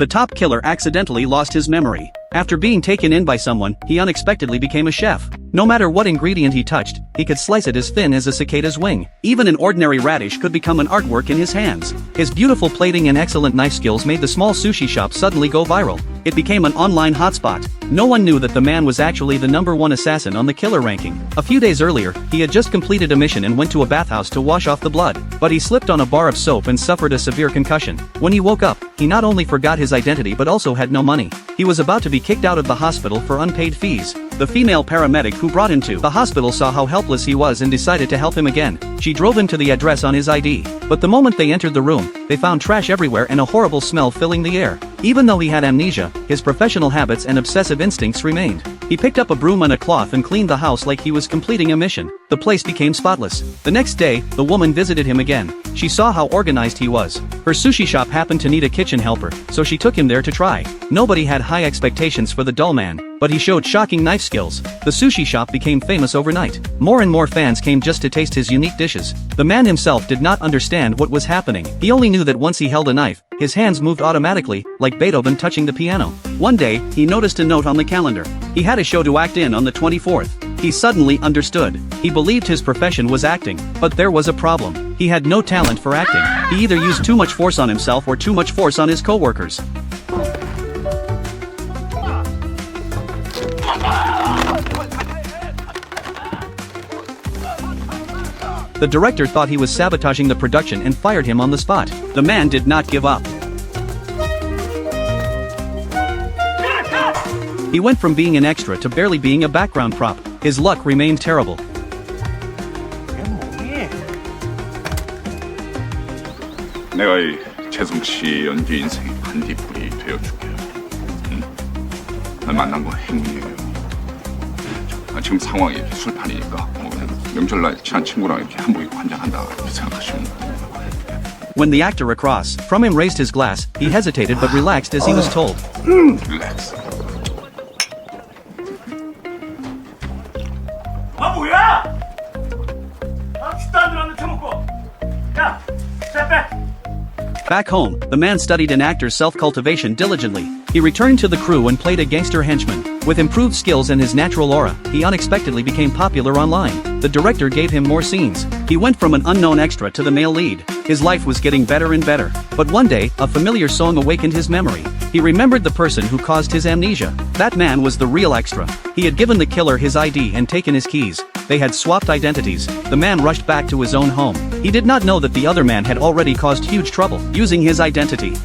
The top killer accidentally lost his memory. After being taken in by someone, he unexpectedly became a chef. No matter what ingredient he touched, he could slice it as thin as a cicada's wing. Even an ordinary radish could become an artwork in his hands. His beautiful plating and excellent knife skills made the small sushi shop suddenly go viral. It became an online hotspot. No one knew that the man was actually the #1 assassin on the killer ranking. A few days earlier, he had just completed a mission and went to a bathhouse to wash off the blood. But he slipped on a bar of soap and suffered a severe concussion. When he woke up, he not only forgot his identity but also had no money. He was about to be kicked out of the hospital for unpaid fees. The female paramedic who brought him to the hospital saw how helpless he was and decided to help him again. She drove him to the address on his ID. But the moment they entered the room, they found trash everywhere and a horrible smell filling the air. Even though he had amnesia, his professional habits and obsessive instincts remained. He picked up a broom and a cloth and cleaned the house like he was completing a mission. The place became spotless. The next day, the woman visited him again. She saw how organized he was. Her sushi shop happened to need a kitchen helper, so she took him there to try. Nobody had high expectations for the dull man, but he showed shocking knife skills. The sushi shop became famous overnight. More and more fans came just to taste his unique dishes. The man himself did not understand what was happening. He only knew that once he held a knife, his hands moved automatically, like Beethoven touching the piano. One day, he noticed a note on the calendar. He had a show to act in on the 24th. He suddenly understood. He believed his profession was acting, but there was a problem. He had no talent for acting. He either used too much force on himself or too much force on his co-workers. The director thought he was sabotaging the production and fired him on the spot. The man did not give up. He went from being an extra to barely being a background prop. His luck remained terrible. 내가 이 재성 씨 연기 인생의 반딧불이 되어줄게요. 응? 날 만난 건 행운이에요. 지금 상황이 이렇게 술판이니까 뭐 그냥 명절날 친한 친구랑 이렇게 한복 입고 한잔한다 이렇게 생각하시면 돼요. When the actor across from him raised his glass, he hesitated but relaxed as he was told. Relax. 아 뭐야? 아 죽도 안 들었는데 처먹고. 야, 자 빼. Back home, the man studied an actor's self-cultivation diligently. He returned to the crew and played a gangster henchman. With improved skills and his natural aura, he unexpectedly became popular online. The director gave him more scenes. He went from an unknown extra to the male lead. His life was getting better and better. But one day, a familiar song awakened his memory. He remembered the person who caused his amnesia. That man was the real extra. He had given the killer his ID and taken his keys. They had swapped identities. The man rushed back to his own home. He did not know that the other man had already caused huge trouble using his identity.